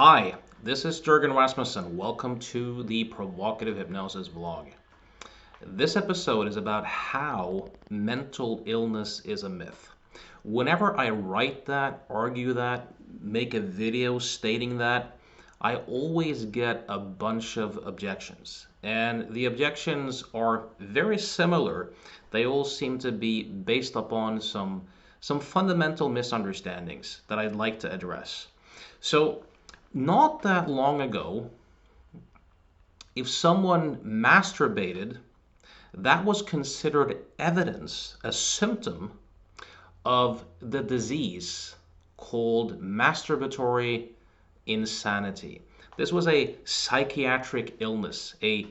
Hi, this is Jurgen Rasmussen. Welcome to the Provocative Hypnosis vlog. This episode is about how mental illness is a myth. Whenever I write that, argue that, make a video stating that, I always get a bunch of objections. And the objections are very similar. They all seem to be based upon some fundamental misunderstandings that I'd like to address. So, not that long ago, if someone masturbated, that was considered evidence, a symptom of the disease called masturbatory insanity. This was a psychiatric illness, a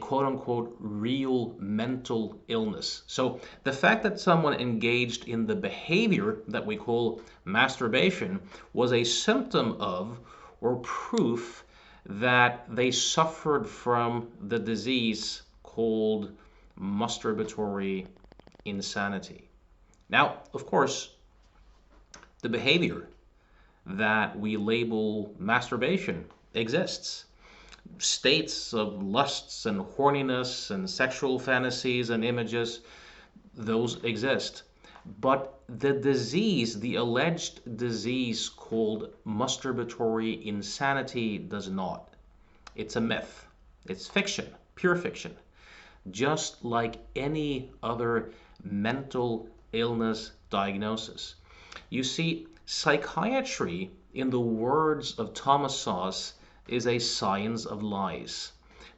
quote-unquote real mental illness. So the fact that someone engaged in the behavior that we call masturbation was a symptom of or proof that they suffered from the disease called masturbatory insanity. Now, of course, the behavior that we label masturbation exists. States of lusts and horniness and sexual fantasies and images, those exist. But the disease, the alleged disease called masturbatory insanity does not. It's a myth. It's fiction, pure fiction. Just like any other mental illness diagnosis. You see, psychiatry, in the words of Thomas Szasz, is a science of lies.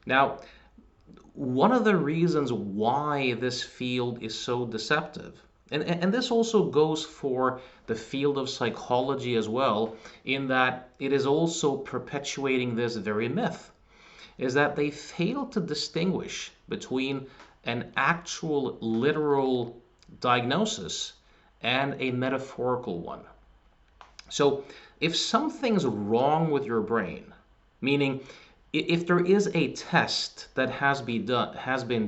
Now, one of the reasons why this field is so deceptive, and this also goes for the field of psychology as well, in that it is also perpetuating this very myth, is that they fail to distinguish between an actual literal diagnosis and a metaphorical one. So if something's wrong with your brain, meaning if there is a test that has been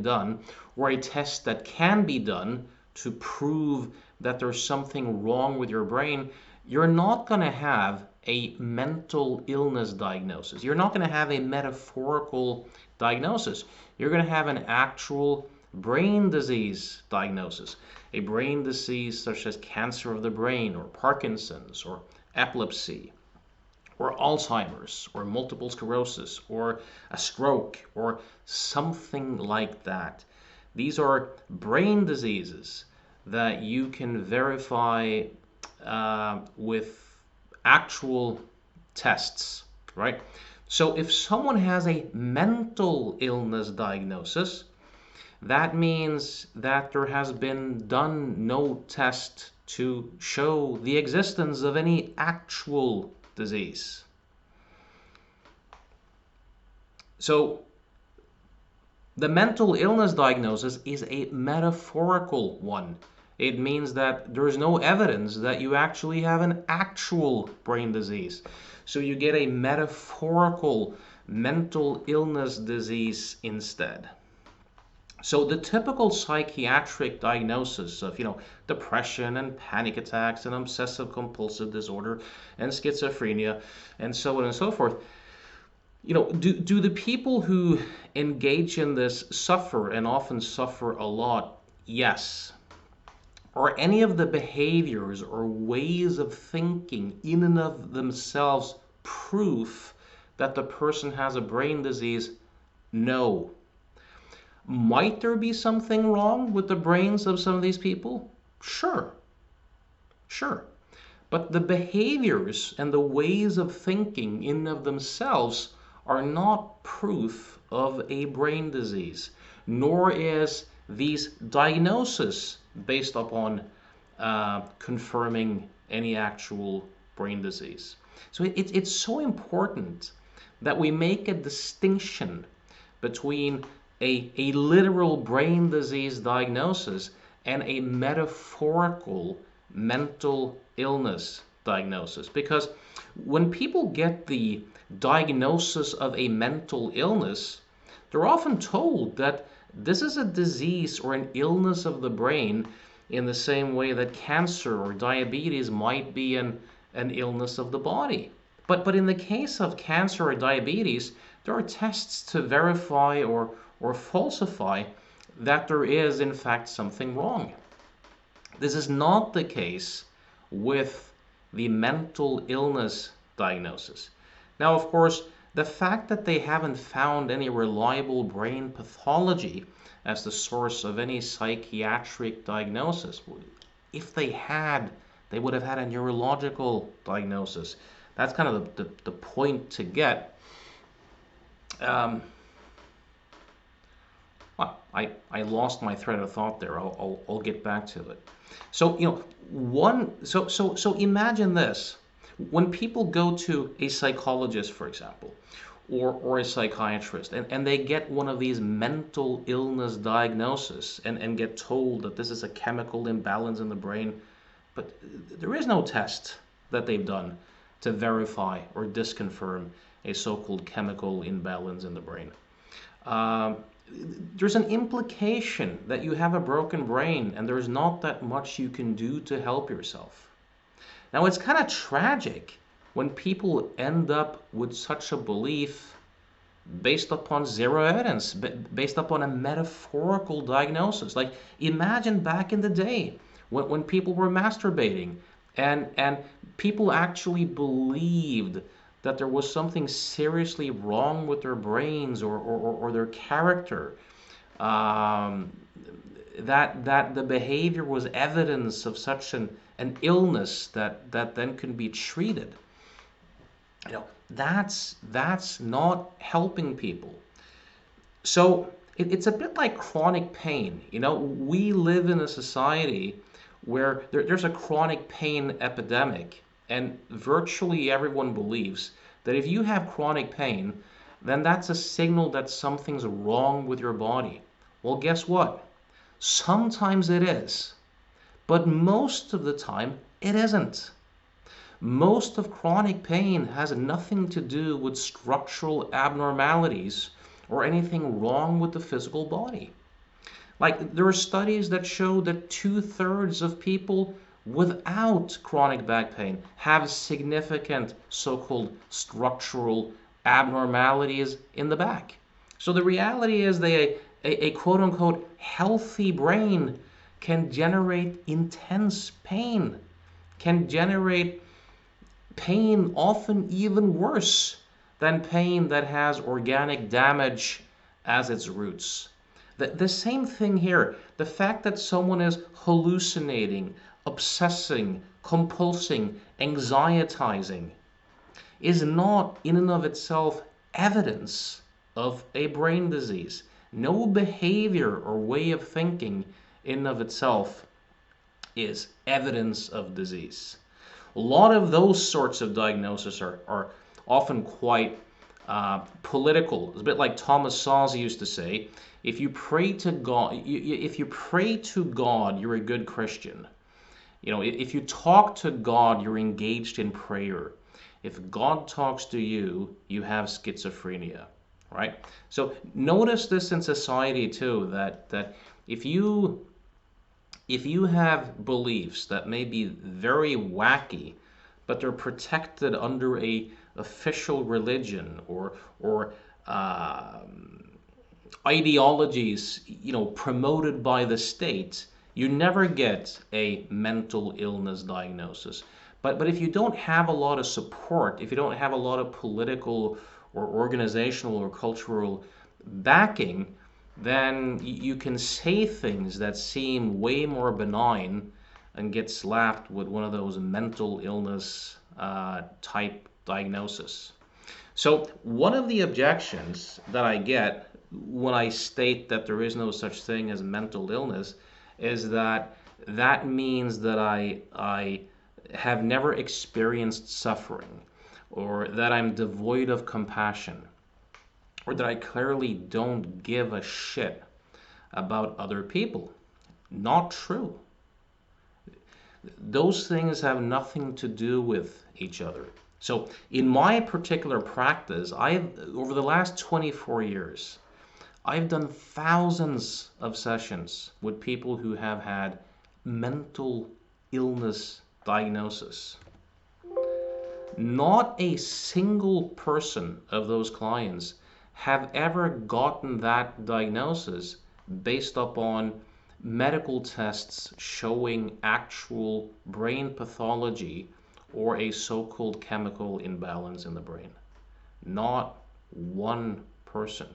done, or a test that can be done to prove that there's something wrong with your brain, you're not going to have a mental illness diagnosis. You're not going to have a metaphorical diagnosis. You're going to have an actual brain disease diagnosis. A brain disease such as cancer of the brain, or Parkinson's, or epilepsy, or Alzheimer's, or multiple sclerosis, or a stroke, or something like that. These are brain diseases that you can verify with actual tests, right? So if someone has a mental illness diagnosis, that means that there has been done no test to show the existence of any actual disease. So the mental illness diagnosis is a metaphorical one. It means that there is no evidence that you actually have an actual brain disease. So you get a metaphorical mental illness disease instead. So the typical psychiatric diagnosis of, depression and panic attacks and obsessive compulsive disorder and schizophrenia and so on and so forth, do the people who engage in this suffer, and often suffer a lot? Yes. Are any of the behaviors or ways of thinking in and of themselves proof that the person has a brain disease? No. Might there be something wrong with the brains of some of these people? Sure. But the behaviors and the ways of thinking in and of themselves are not proof of a brain disease, nor is these diagnoses based upon confirming any actual brain disease. So it's so important that we make a distinction between a literal brain disease diagnosis and a metaphorical mental illness diagnosis. Because when people get the diagnosis of a mental illness, they're often told that this is a disease or an illness of the brain, in the same way that cancer or diabetes might be an illness of the body. But in the case of cancer or diabetes, there are tests to verify or falsify that there is in fact something wrong. This is not the case with the mental illness diagnosis. Now, of course, the fact that they haven't found any reliable brain pathology as the source of any psychiatric diagnosis, if they had, they would have had a neurological diagnosis. That's kind of the point to get. Um, well, I lost my thread of thought there. I'll get back to it. So, so imagine this. When people go to a psychologist, for example, or a psychiatrist, and they get one of these mental illness diagnoses and get told that this is a chemical imbalance in the brain, but there is no test that they've done to verify or disconfirm a so-called chemical imbalance in the brain. Um, there's an implication that you have a broken brain and there's not that much you can do to help yourself. Now, it's kind of tragic when people end up with such a belief based upon zero evidence, based upon a metaphorical diagnosis. Like, imagine back in the day when people were masturbating and people actually believed that there was something seriously wrong with their brains or their character, um, that the behavior was evidence of such an illness that then can be treated. That's not helping people. So it's a bit like chronic pain. We live in a society where there's a chronic pain epidemic, and virtually everyone believes that if you have chronic pain, then that's a signal that something's wrong with your body. Well, guess what? Sometimes it is, but most of the time it isn't. Most of chronic pain has nothing to do with structural abnormalities or anything wrong with the physical body. Like, there are studies that show that 2/3 of people without chronic back pain have significant so-called structural abnormalities in the back. So the reality is that a quote-unquote healthy brain can generate intense pain, can generate pain often even worse than pain that has organic damage as its roots. The same thing here. The fact that someone is hallucinating, obsessing, compulsing, anxietizing is not in and of itself evidence of a brain disease. No behavior or way of thinking in and of itself is evidence of disease. A lot of those sorts of diagnoses are often quite political. It's a bit like Thomas Sowell used to say, if you pray to God, if you pray to God, you're a good Christian. If you talk to God, you're engaged in prayer. If God talks to you, you have schizophrenia, right? So notice this in society too, that if you have beliefs that may be very wacky, but they're protected under a official religion or ideologies, promoted by the state, you never get a mental illness diagnosis. But if you don't have a lot of support, if you don't have a lot of political or organizational or cultural backing, then you can say things that seem way more benign and get slapped with one of those mental illness type diagnosis. So one of the objections that I get when I state that there is no such thing as mental illness is that means that I have never experienced suffering, or that I'm devoid of compassion, or that I clearly don't give a shit about other people. Not true. Those things have nothing to do with each other. So in my particular practice, over the last 24 years, I've done thousands of sessions with people who have had mental illness diagnosis. Not a single person of those clients have ever gotten that diagnosis based upon medical tests showing actual brain pathology or a so-called chemical imbalance in the brain. Not one person.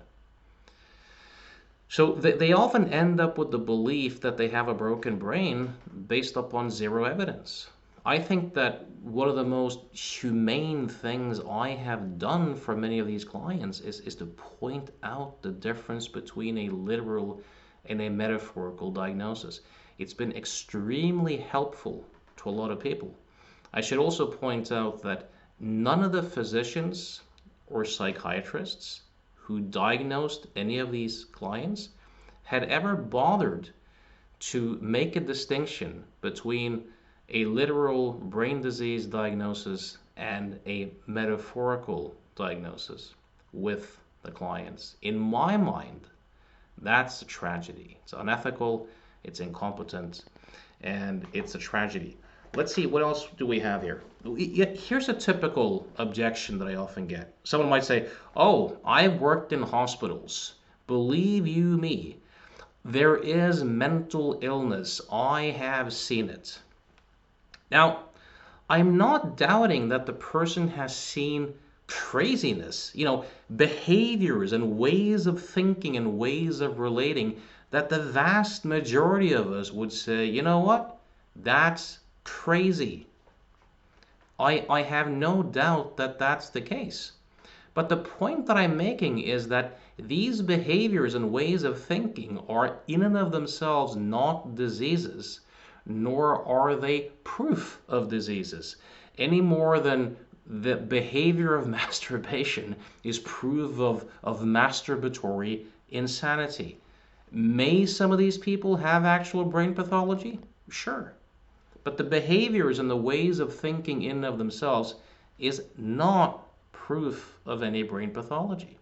So they often end up with the belief that they have a broken brain based upon zero evidence. I think that one of the most humane things I have done for many of these clients is to point out the difference between a literal and a metaphorical diagnosis. It's been extremely helpful to a lot of people. I should also point out that none of the physicians or psychiatrists who diagnosed any of these clients had ever bothered to make a distinction between a literal brain disease diagnosis and a metaphorical diagnosis with the clients. In my mind, that's a tragedy. It's unethical, it's incompetent, and it's a tragedy. Let's see, what else do we have here? Here's a typical objection that I often get. Someone might say, oh, I've worked in hospitals. Believe you me, there is mental illness. I have seen it. Now, I'm not doubting that the person has seen craziness, behaviors and ways of thinking and ways of relating that the vast majority of us would say, you know what? That's crazy. I have no doubt that that's the case. But the point that I'm making is that these behaviors and ways of thinking are in and of themselves not diseases, nor are they proof of diseases, any more than the behavior of masturbation is proof of masturbatory insanity. May some of these people have actual brain pathology? Sure. But the behaviors and the ways of thinking in and of themselves is not proof of any brain pathology.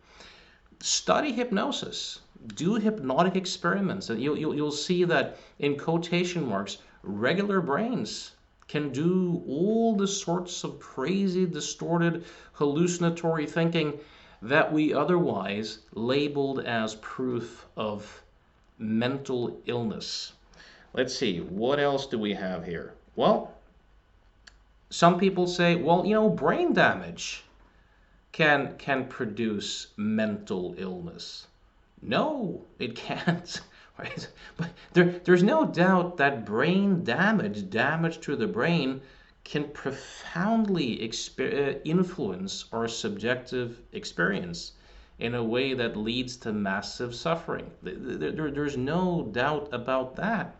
Study hypnosis. Do hypnotic experiments, and you'll see that, in quotation marks, regular brains can do all the sorts of crazy, distorted, hallucinatory thinking that we otherwise labeled as proof of mental illness. Let's see, what else do we have here? Well, some people say, well, brain damage can produce mental illness. No, it can't. Right? But there's no doubt that brain damage to the brain, can profoundly influence our subjective experience in a way that leads to massive suffering. There's no doubt about that.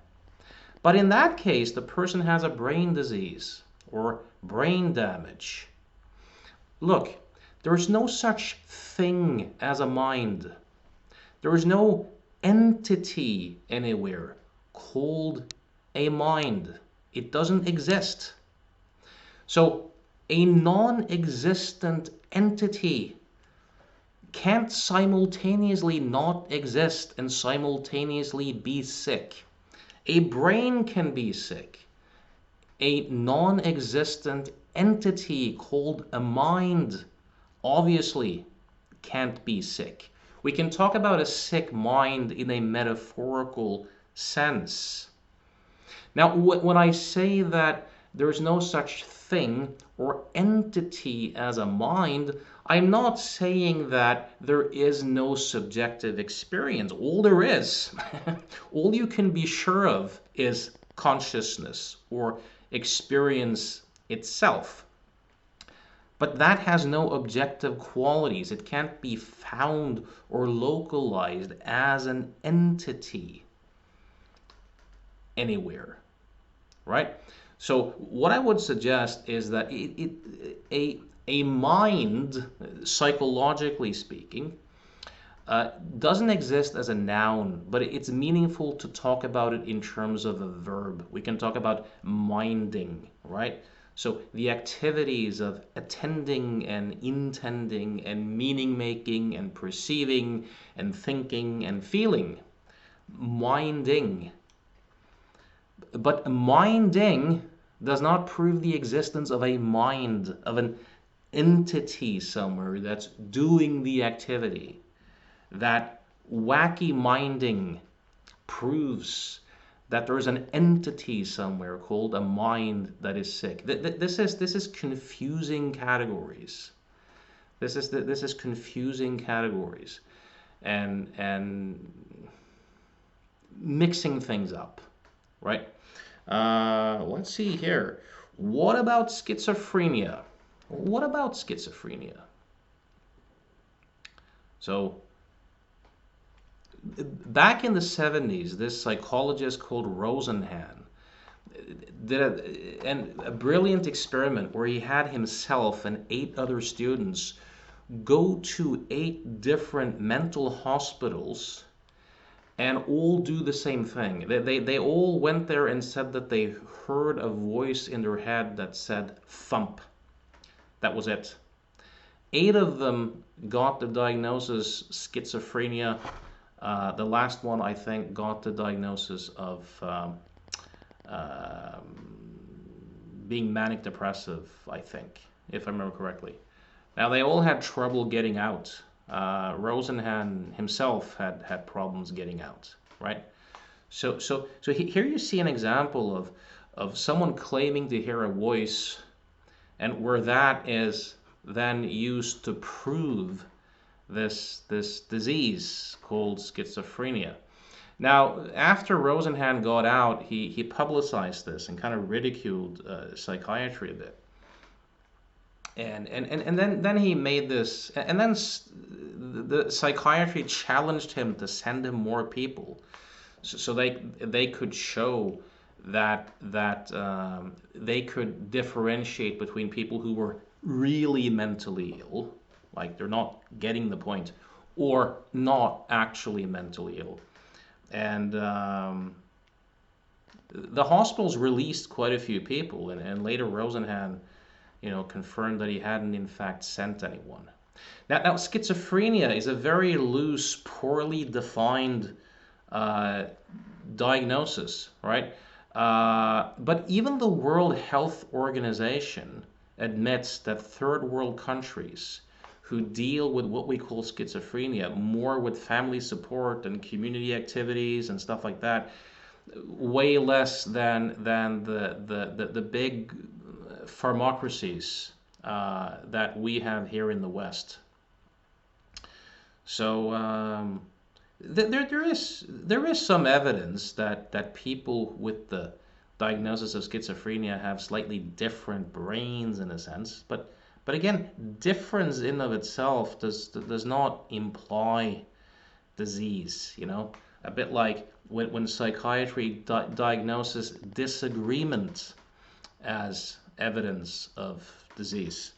But in that case, the person has a brain disease or brain damage. Look, there's no such thing as a mind. There is no entity anywhere called a mind. It doesn't exist. So a non-existent entity can't simultaneously not exist and simultaneously be sick. A brain can be sick. A non-existent entity called a mind obviously can't be sick. We can talk about a sick mind in a metaphorical sense. Now, when I say that there's no such thing or entity as a mind, I'm not saying that there is no subjective experience. All there is, all you can be sure of is consciousness or experience itself. But that has no objective qualities. It can't be found or localized as an entity anywhere, right? So what I would suggest is that a mind, psychologically speaking, doesn't exist as a noun, but it's meaningful to talk about it in terms of a verb. We can talk about minding, right? So the activities of attending and intending and meaning making and perceiving and thinking and feeling, minding. But minding does not prove the existence of a mind, of an entity somewhere that's doing the activity. That wacky minding proves that there's an entity somewhere called a mind that is sick. This is confusing categories. This is confusing categories, and mixing things up, right? Let's see here. What about schizophrenia? What about schizophrenia? So back in the 70s, this psychologist called Rosenhan did a brilliant experiment where he had himself and 8 other students go to 8 different mental hospitals and all do the same thing. They all went there and said that they heard a voice in their head that said thump. That was it. 8 of them got the diagnosis schizophrenia. The last one, I think, got the diagnosis of um, being manic depressive, I think, if I remember correctly. Now, they all had trouble getting out. Rosenhan himself had problems getting out, right? So here you see an example of someone claiming to hear a voice, and where that is then used to prove this disease called schizophrenia. Now, after Rosenhan got out, he publicized this and kind of ridiculed psychiatry a bit. And then he made this, and then the psychiatry challenged him to send him more people, so they could show that they could differentiate between people who were really mentally ill, like they're not getting the point, or not actually mentally ill. And the hospitals released quite a few people, and later Rosenhan, confirmed that he hadn't in fact sent anyone. Now schizophrenia is a very loose, poorly defined diagnosis, right? But even the World Health Organization admits that third world countries who deal with what we call schizophrenia more with family support and community activities and stuff like that, way less than the big pharmacracies that we have here in the West. So there is some evidence that people with the diagnosis of schizophrenia have slightly different brains in a sense, but again, difference in of itself does not imply disease. A bit like when psychiatry diagnoses disagreement as evidence of disease.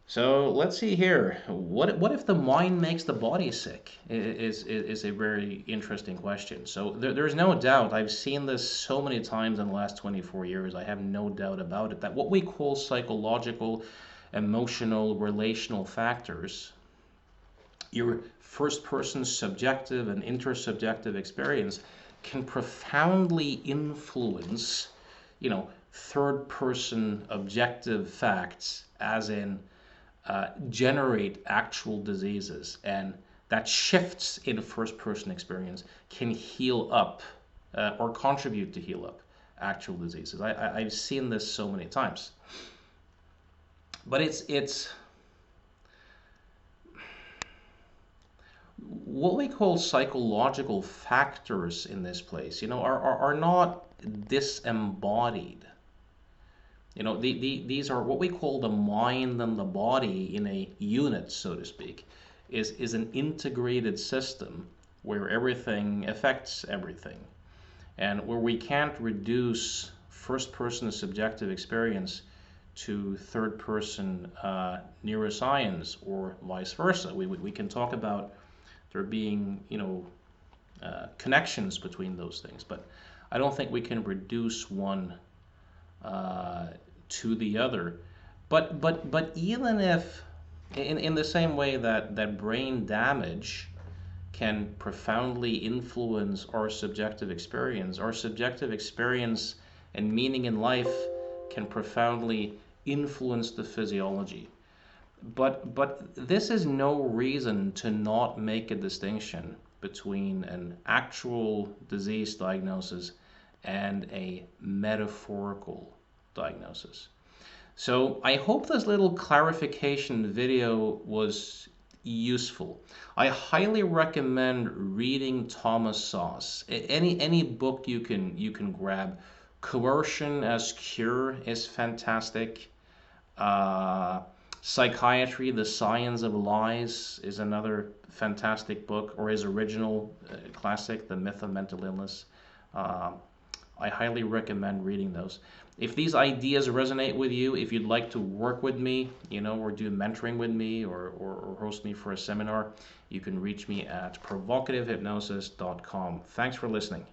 So let's see here. What if the mind makes the body sick? Is a very interesting question. So there's no doubt. I've seen this so many times in the last 24 years. I have no doubt about it that what we call psychological, emotional, relational factors, your first-person subjective and intersubjective experience, can profoundly influence, third-person objective facts, as in generate actual diseases, and that shifts in first-person experience can heal up or contribute to heal up actual diseases. I've seen this so many times. But it's what we call psychological factors in this place, are not disembodied. These are what we call the mind and the body in a unit, so to speak, is an integrated system where everything affects everything, and where we can't reduce first-person subjective experience to third-person neuroscience or vice versa. We can talk about there being, connections between those things, but I don't think we can reduce one to the other. But even if, in the same way that brain damage can profoundly influence our subjective experience and meaning in life can profoundly influence the physiology. But this is no reason to not make a distinction between an actual disease diagnosis and a metaphorical diagnosis. So I hope this little clarification video was useful. I highly recommend reading Thomas Sauce. Any book you can grab. Coercion as Cure is fantastic. Uh, Psychiatry, The Science of Lies is another fantastic book, or his original classic, The Myth of Mental Illness. Uh, I highly recommend reading those. If these ideas resonate with you, if you'd like to work with me, or do mentoring with me, or host me for a seminar, you can reach me at provocativehypnosis.com. Thanks for listening.